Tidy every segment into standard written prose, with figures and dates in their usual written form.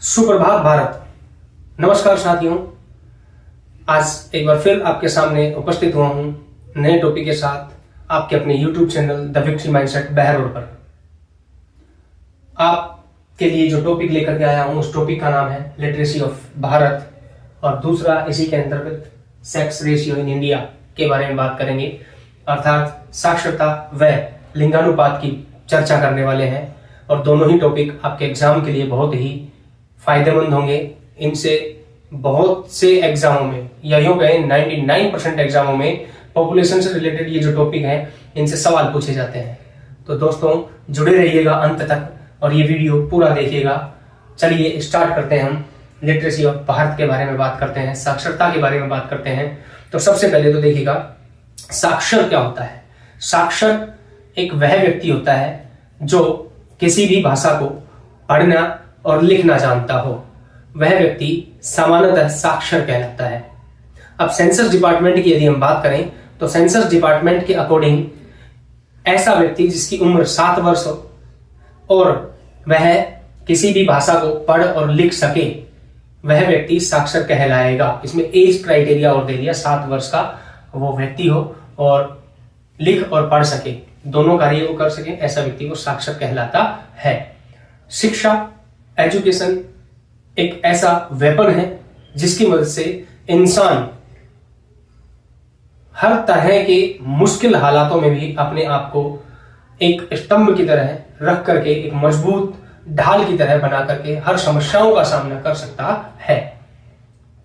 सुप्रभात भारत। नमस्कार साथियों, आज एक बार फिर आपके सामने उपस्थित हुआ हूं नए टॉपिक के साथ आपके अपने YouTube channel the victory mindset Behror पर। आपके लिए जो टॉपिक लेकर के आया हूं उस टॉपिक का नाम है लिटरेसी ऑफ भारत, और दूसरा इसी के अंतर्गत सेक्स रेशियो इन इंडिया के बारे में बात करेंगे, अर्थात साक्षरता व लिंगानुपात की चर्चा करने वाले हैं। और दोनों ही टॉपिक आपके एग्जाम के लिए बहुत ही फायदेमंद होंगे। इनसे बहुत से एग्जामों में, या यूं कहें 99% एग्जामों में पॉपुलेशन से रिलेटेड ये जो टॉपिक है इनसे सवाल पूछे जाते हैं। तो दोस्तों जुड़े रहिएगा अंत तक और ये वीडियो पूरा देखिएगा। चलिए स्टार्ट करते हैं। हम लिटरेसी ऑफ भारत के बारे में बात करते हैं, साक्षरता के बारे में बात करते हैं। तो सबसे पहले तो देखिएगा साक्षर क्या होता है। साक्षर एक वह व्यक्ति होता है जो किसी भी भाषा को पढ़ना और लिखना जानता हो, वह व्यक्ति सामान्यतः साक्षर कहलाता है। अब सेंसस डिपार्टमेंट की यदि हम बात करें तो सेंसस डिपार्टमेंट के अकॉर्डिंग ऐसा व्यक्ति जिसकी उम्र 7 वर्ष हो और वह किसी भी भाषा को पढ़ और लिख सके, वह व्यक्ति साक्षर कहलाएगा। इसमें एज क्राइटेरिया और दे दिया, 7 वर्ष का वो व्यक्ति हो और लिख और पढ़ सके, दोनों कार्य वो कर सके, ऐसा व्यक्ति को साक्षर कहलाता है। शिक्षा, एजुकेशन एक ऐसा वेपन है जिसकी मदद से इंसान हर तरह के मुश्किल हालातों में भी अपने आप को एक स्तंभ की तरह रख करके, एक मजबूत ढाल की तरह बना करके हर समस्याओं का सामना कर सकता है।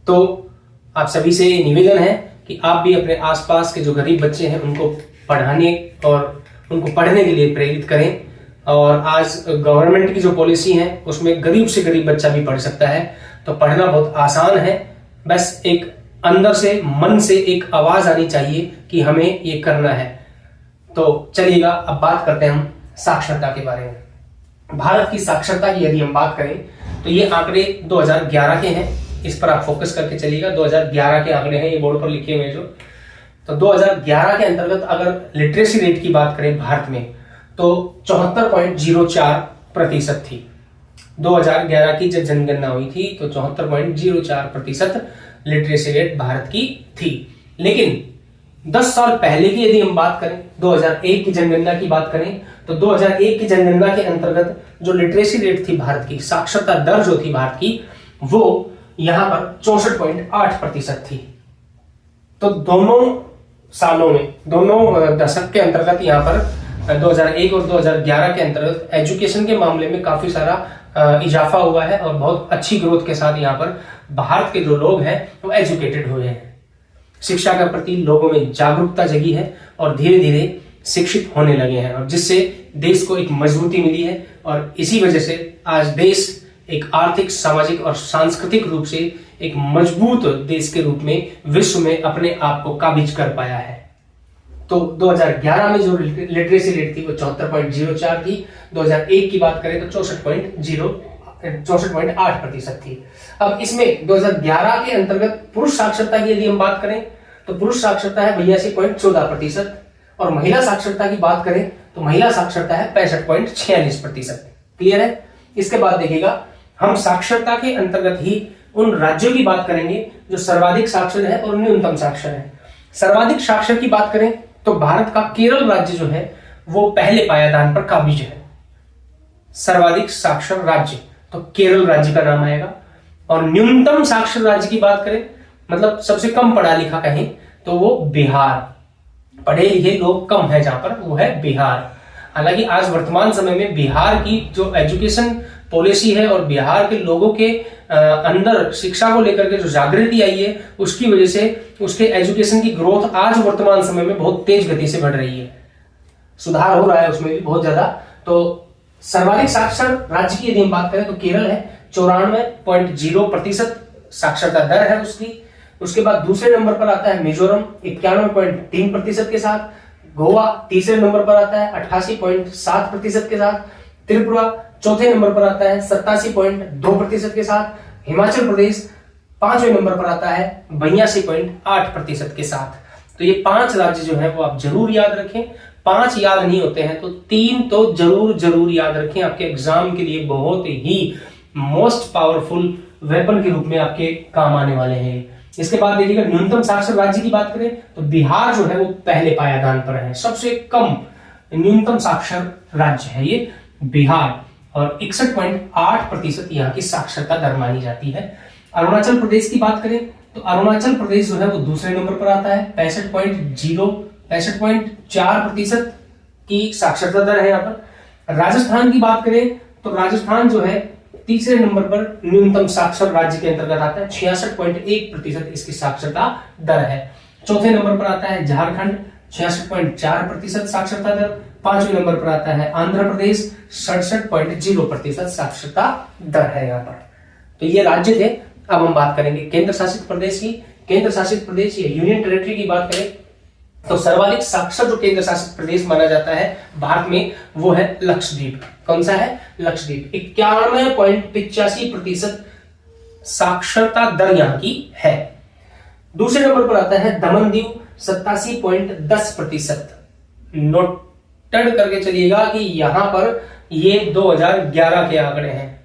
तो आप सभी से निवेदन है कि आप भी अपने आसपास के जो गरीब बच्चे हैं उनको पढ़ाने और उनको पढ़ने के लिए प्रेरित करें। और आज गवर्नमेंट की जो पॉलिसी है उसमें गरीब से गरीब बच्चा भी पढ़ सकता है। तो पढ़ना बहुत आसान है, बस एक अंदर से मन से एक आवाज आनी चाहिए कि हमें ये करना है। तो चलिएगा अब बात करते हैं हम साक्षरता के बारे में। भारत की साक्षरता की यदि हम बात करें तो ये आंकड़े 2011 के हैं, इस पर आप फोकस करके चलिएगा। 2011 के आंकड़े हैं, ये बोर्ड पर लिखे हुए जो। तो 2011 के अंतर्गत अगर लिटरेसी रेट की बात करें भारत में तो 74.04% थी। 2011 की जब जनगणना हुई थी तो 74.04% लिटरेसी रेट भारत की थी। लेकिन 10 साल पहले की यदि हम बात करें, 2001 की जनगणना की बात करें तो 2001 की जनगणना के अंतर्गत जो लिटरेसी रेट थी भारत की, साक्षरता दर जो थी भारत की, वो यहां पर 64.8% थी। तो दोनों सालों में, दोनों दशक के अंतर्गत यहां पर 2001 और 2011 के अंतर्गत एजुकेशन के मामले में काफी सारा इजाफा हुआ है और बहुत अच्छी ग्रोथ के साथ यहाँ पर भारत के जो लोग हैं वो एजुकेटेड हुए हैं। शिक्षा के प्रति लोगों में जागरूकता जगी है और धीरे धीरे शिक्षित होने लगे हैं, और जिससे देश को एक मजबूती मिली है। और इसी वजह से आज देश एक आर्थिक, सामाजिक और सांस्कृतिक रूप से एक मजबूत देश के रूप में विश्व में अपने आप को काबिज कर पाया है। तो 2011 में जो लिटरेसी रेट थी वो 74.04 थी। 2001 की बात करें तो 64.8% थी। अब इसमें 2011 के अंतर्गत पुरुष साक्षरता की यदि हम बात करें तो पुरुष साक्षरता है 82.14%, और महिला साक्षरता की बात करें तो महिला साक्षरता है 65.46%। क्लियर है। इसके बाद देखिएगा हम साक्षरता के अंतर्गत ही उन राज्यों की बात करेंगे जो सर्वाधिक साक्षर है और न्यूनतम साक्षर है। सर्वाधिक साक्षर की बात करें तो भारत का केरल राज्य जो है वो पहले पायदान पर काबिज है। सर्वाधिक साक्षर राज्य तो केरल राज्य का नाम आएगा। और न्यूनतम साक्षर राज्य की बात करें, मतलब सबसे कम पढ़ा लिखा कहें तो वो बिहार, पढ़े लिखे लोग कम है जहां पर, वो है बिहार। हालांकि आज वर्तमान समय में बिहार की जो एजुकेशन पॉलिसी है और बिहार के लोगों के अंदर शिक्षा को लेकर के जो जागृति आई है उसकी वजह से उसके एजुकेशन की ग्रोथ आज वर्तमान समय में बहुत तेज गति से बढ़ रही है, सुधार हो रहा है उसमें भी बहुत ज्यादा। तो सर्वाधिक साक्षर राज्य की यदि हम बात करें तो केरल है, 94.0% साक्षरता दर है उसकी। उसके बाद दूसरे नंबर पर आता है मिजोरम 91.3% के साथ। गोवा तीसरे नंबर पर आता है 88.7% के साथ। त्रिपुरा चौथे नंबर पर आता है 87.2% के साथ। हिमाचल प्रदेश 5वें नंबर पर आता है 82.8% के साथ। तो ये 5 राज्य जो है वो आप जरूर याद रखें। 5 याद नहीं होते हैं तो 3 तो जरूर याद रखें, आपके एग्जाम के लिए बहुत ही मोस्ट पावरफुल वेपन के रूप में आपके काम आने वाले हैं। इसके बाद देखिएगा न्यूनतम साक्षर राज्य की बात करें तो बिहार जो है वो पहले पायादान पर है, सबसे कम न्यूनतम साक्षर राज्य है ये बिहार, और 61.8% यहाँ की साक्षरता दर मानी जाती है। अरुणाचल प्रदेश की बात करें तो अरुणाचल प्रदेश जो है वो दूसरे नंबर पर आता है, 65.4% की साक्षरता दर है यहाँ पर। राजस्थान की बात करें तो राजस्थान जो है तीसरे नंबर पर न्यूनतम साक्षर राज्य के अंतर्गत आता है, 66.1% इसकी साक्षरता दर है। चौथे नंबर पर आता है झारखंड, 66.4% साक्षरता दर। पांचवें नंबर पर आता है आंध्र प्रदेश, 67.0% साक्षरता दर है यहाँ पर। तो ये राज्य थे। अब हम बात करेंगे केंद्र शासित प्रदेश की। केंद्र शासित प्रदेश या यूनियन टेरिटरी की बात करें तो सर्वाधिक साक्षर जो केंद्र शासित प्रदेश माना जाता है भारत में वो है लक्षद्वीप। कौन सा है? लक्षद्वीप। 91.85% साक्षरता दर यहाँ की है। दूसरे नंबर पर आता है दमन दीव, 87.10%। नोटेड करके चलिएगा कि यहां पर ये 2011 के आंकड़े हैं,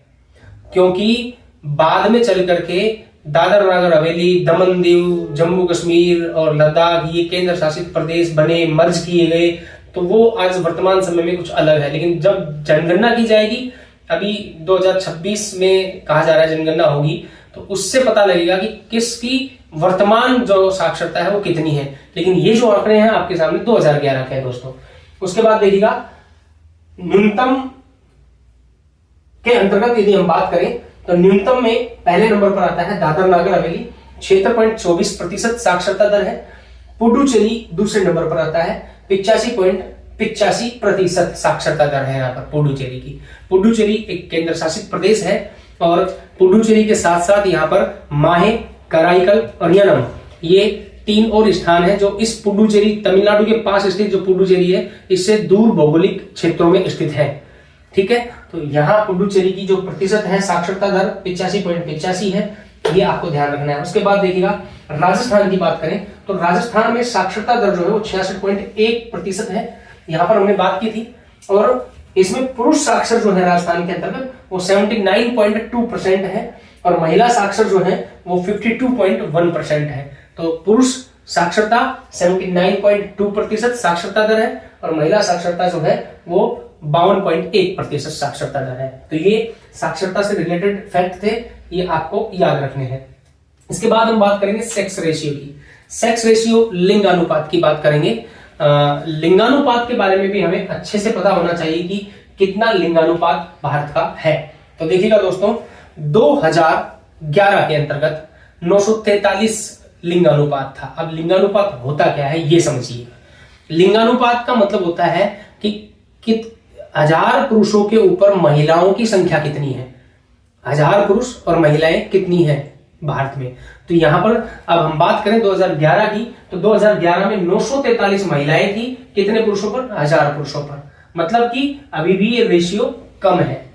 क्योंकि बाद में चल करके दादर नगर हवेली, दमन दीव, जम्मू कश्मीर और लद्दाख ये केंद्र शासित प्रदेश बने, मर्ज किए गए, तो वो आज वर्तमान समय में कुछ अलग है। लेकिन जब जनगणना की जाएगी, अभी 2026 में कहा जा रहा है जनगणना होगी, तो उससे पता लगेगा कि किसकी वर्तमान जो साक्षरता है वो कितनी है। लेकिन ये जो आंकड़े हैं आपके सामने 2011 के हैं दोस्तों। उसके बाद देखिएगा न्यूनतम के अंतर्गत यदि हम बात करें तो न्यूनतम में पहले नंबर पर आता है दादर नगर हवेली, 76.24% साक्षरता दर है। पुडुचेरी दूसरे नंबर पर आता है, 85.85% साक्षरता दर है यहाँ पर पुडुचेरी की। पुडुचेरी एक केंद्र शासित प्रदेश है और पुडुचेरी के साथ साथ यहाँ पर माहे, कराईकल और यनम ये 3 और स्थान है जो इस पुडुचेरी, तमिलनाडु के पास स्थित जो पुडुचेरी है, इससे दूर भौगोलिक क्षेत्रों में स्थित है। ठीक है, तो यहाँ पुडुचेरी की जो प्रतिशत है साक्षरता दर 85.85 है, ये आपको ध्यान रखना है। उसके बाद देखिएगा राजस्थान की बात करें तो राजस्थान में साक्षरता दर जो है वो 66.1% है, यहाँ पर हमने बात की थी। और इसमें पुरुष साक्षर जो है राजस्थान के अंतर्गत वो 79.2% है और महिला साक्षर जो है वो 52.1% है। तो पुरुष साक्षरता 79.2% साक्षरता दर है और महिला साक्षरता जो है वो 52.1% साक्षरता दर है। तो ये साक्षरता से रिलेटेड फैक्ट थे, ये आपको याद रखने हैं। इसके बाद हम बात करेंगे सेक्स रेशियो की। सेक्स रेशियो लिंगानुपात की बात करेंगे। लिंगानुपात के बारे में भी हमें अच्छे से पता होना चाहिए कि कितना लिंगानुपात भारत का है। तो देखिएगा दोस्तों 2011 के अंतर्गत 943 लिंगानुपात था। अब लिंगानुपात होता क्या है ये समझिए। लिंगानुपात का मतलब होता है कि 1000 पुरुषों के ऊपर महिलाओं की संख्या कितनी है, 1000 पुरुष और महिलाएं कितनी है भारत में। तो यहां पर अब हम बात करें 2011 की, तो 2011 में 943 महिलाएं थी, कितने पुरुषों पर? 1000 पुरुषों पर। मतलब कि अभी भी ये रेशियो कम है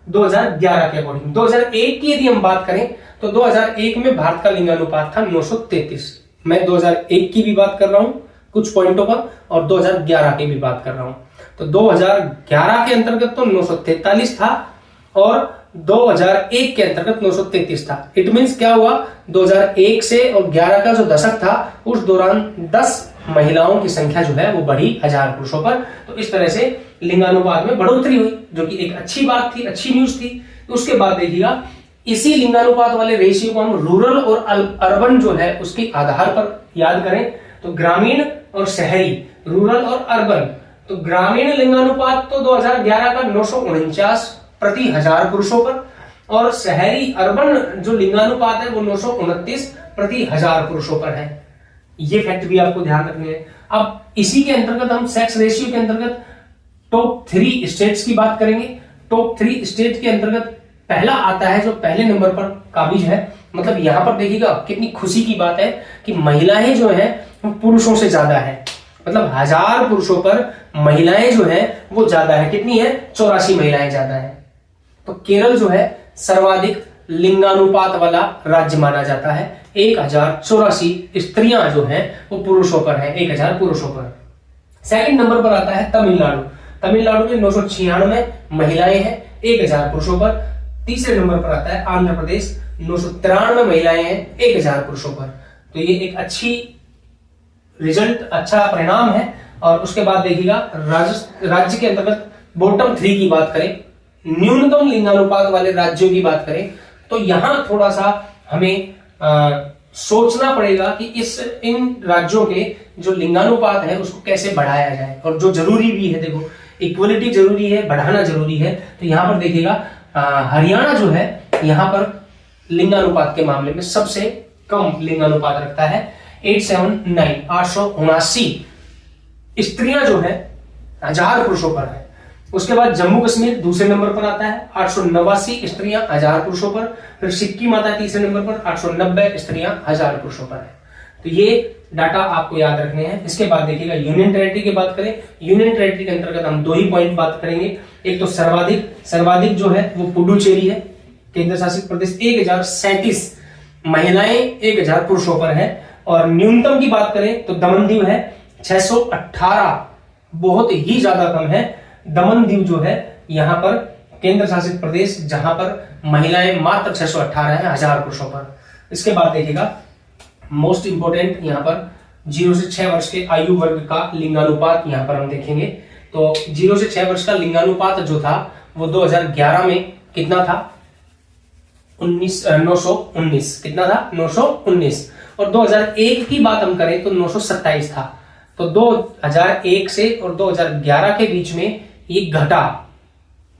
2011 के अकॉर्डिंग। 2001 की यदि हम बात करें तो 2001 में भारत का लिंगानुपात था 933। मैं 2001 की भी बात कर रहा हूं कुछ पॉइंटों पर और 2011 की भी बात कर रहा हूं। तो 2011 के अंतर्गत तो 943 था और 2001 के अंतर्गत 933 था। इट मींस क्या हुआ, 2001 से और 11 का जो दशक था उस दौरान 10 महिलाओं की संख्या जो है वो बढ़ी 1000 पुरुषों पर। तो इस तरह से लिंगानुपात में बढ़ोतरी हुई, जो कि एक अच्छी बात थी, अच्छी न्यूज थी। उसके बाद देखिएगा इसी लिंगानुपात वाले रेशियो को हम रूरल और अर्बन जो है उसके आधार पर याद करें तो ग्रामीण और शहरी, रूरल और अर्बन। तो ग्रामीण लिंगानुपात तो 2011 का 949 प्रति 1000 पुरुषों पर और शहरी अर्बन जो लिंगानुपात है वो 929 प्रति 1000 पुरुषों पर है। ये फैक्ट भी आपको ध्यान रखने हैं। अब इसी के अंतर्गत हम सेक्स रेशियो के अंतर्गत टॉप 3 स्टेट्स की बात करेंगे। टॉप 3 स्टेट के अंतर्गत पहला आता है जो पहले नंबर पर काबिज है। मतलब यहां पर देखिएगा कितनी खुशी की बात है कि महिलाएं जो है वो पुरुषों से ज्यादा है। मतलब 1000 पुरुषों पर महिलाएं जो है वो ज्यादा है। कितनी है? 84 महिलाएं ज्यादा है। तो केरल जो है सर्वाधिक लिंगानुपात वाला राज्य माना जाता है। 1084 स्त्रियां जो हैं वो पुरुषों पर है, 1000 पुरुषों पर। सेकंड नंबर पर आता है तमिलनाडु। तमिलनाडु में 996 महिलाएं हैं 1000 पुरुषों पर। तीसरे नंबर पर आता है आंध्र प्रदेश, 993 महिलाएं हैं 1000 पुरुषों पर। तो ये एक अच्छी रिजल्ट, अच्छा परिणाम है। और उसके बाद देखिएगा राज्य के अंतर्गत बॉटम 3 की बात करें, न्यूनतम लिंगानुपात वाले राज्यों की बात करें, तो यहां थोड़ा सा हमें सोचना पड़ेगा कि इन राज्यों के जो लिंगानुपात है उसको कैसे बढ़ाया जाए, और जो जरूरी भी है, देखो इक्वलिटी जरूरी है, बढ़ाना जरूरी है। तो यहां पर देखिएगा हरियाणा जो है यहां पर लिंगानुपात के मामले में सबसे कम लिंगानुपात रखता है, 879 स्त्रियां जो है 1000 पुरुषों पर है। उसके बाद जम्मू कश्मीर दूसरे नंबर पर आता है, 889 स्त्रियां 1000 पुरुषों पर। फिर सिक्किम आता है तीसरे नंबर पर, 890 स्त्रियां 1000 पुरुषों पर है। तो ये डाटा आपको याद रखने हैं। इसके बाद देखिएगा यूनियन टेरिटरी की बात करें, यूनियन टेरिटरी के अंतर्गत हम 2 ही पॉइंट बात करेंगे। एक तो सर्वाधिक जो है वो पुडुचेरी है, केंद्र शासित प्रदेश, 1037 महिलाएं 1000 पुरुषों पर है। और न्यूनतम की बात करें तो दमन दीव है 618, बहुत ही ज्यादा कम है। दमन दीव जो है यहां पर केंद्र शासित प्रदेश, जहां पर महिलाएं मात्र 618 है 1000 पुरुषों पर। इसके बाद देखिएगा मोस्ट इंपोर्टेंट यहां पर 0 से 6 वर्ष के आयु वर्ग का लिंगानुपात यहां पर हम देखेंगे। तो 0 से 6 वर्ष का लिंगानुपात जो था वो 2011 में कितना था, 919, कितना था 919। और 2001 की बात हम करें तो 927 था। तो 2001 से और 2011 के बीच में ये घटा,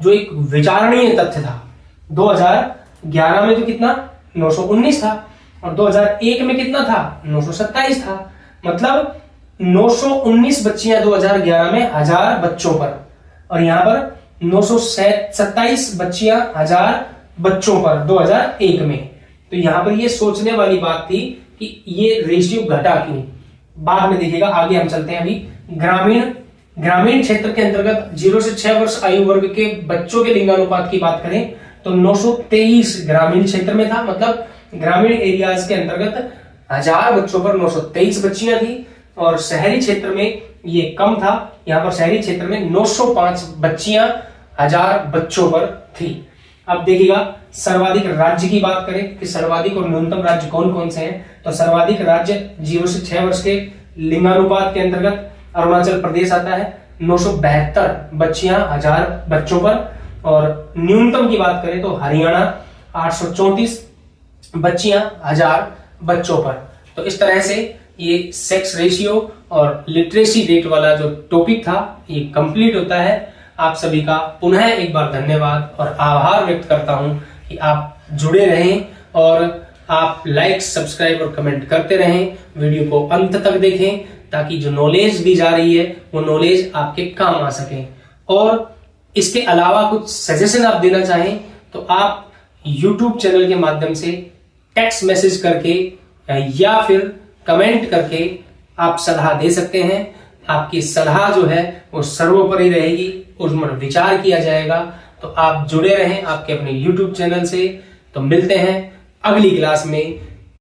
जो एक विचारणीय तथ्य था। 2011 में तो कितना 919 था, और 2001 में कितना था 927 था। मतलब 919 बच्चियां 2011 में 1000 बच्चों पर, और यहां पर 927 बच्चियां 1000 बच्चों पर 2001 में। तो यहां पर ये सोचने वाली बात थी कि ये रेशियो घटा क्यों। बाद में देखिएगा, आगे हम चलते हैं। अभी ग्रामीण क्षेत्र के अंतर्गत 0 से 6 वर्ष आयु वर्ग के बच्चों के लिंगानुपात की बात करें तो 923 ग्रामीण क्षेत्र में था। मतलब ग्रामीण एरियाज के अंतर्गत 1000 बच्चों पर 923 बच्चियां थी, और शहरी क्षेत्र में ये कम था। यहां पर शहरी क्षेत्र में 905 बच्चियां 1000 बच्चों पर थी। अब देखिएगा सर्वाधिक राज्य की बात करें कि सर्वाधिक और न्यूनतम राज्य कौन कौन से हैं। तो सर्वाधिक राज्य 0 से 6 वर्ष के लिंगानुपात के अंतर्गत अरुणाचल प्रदेश आता है, 972 बच्चियां 1000 बच्चों पर। और न्यूनतम की बात करें तो हरियाणा 834 बच्चियां 1000 बच्चों पर। तो इस तरह से ये सेक्स रेशियो और लिटरेसी रेट वाला जो टॉपिक था ये कंप्लीट होता है। आप सभी का पुनः एक बार धन्यवाद और आभार व्यक्त करता हूं कि आप जुड़े रहें, और आप लाइक, सब्सक्राइब और कमेंट करते रहें। वीडियो को अंत तक देखें ताकि जो नॉलेज दी जा रही है वो नॉलेज आपके काम आ सके। और इसके अलावा कुछ सजेशन आप देना चाहें तो आप YouTube चैनल के माध्यम से टेक्स्ट मैसेज करके या फिर कमेंट करके आप सलाह दे सकते हैं। आपकी सलाह जो है वो सर्वोपरि रहेगी, उस पर विचार किया जाएगा। तो आप जुड़े रहें आपके अपने YouTube चैनल से। तो मिलते हैं अगली क्लास में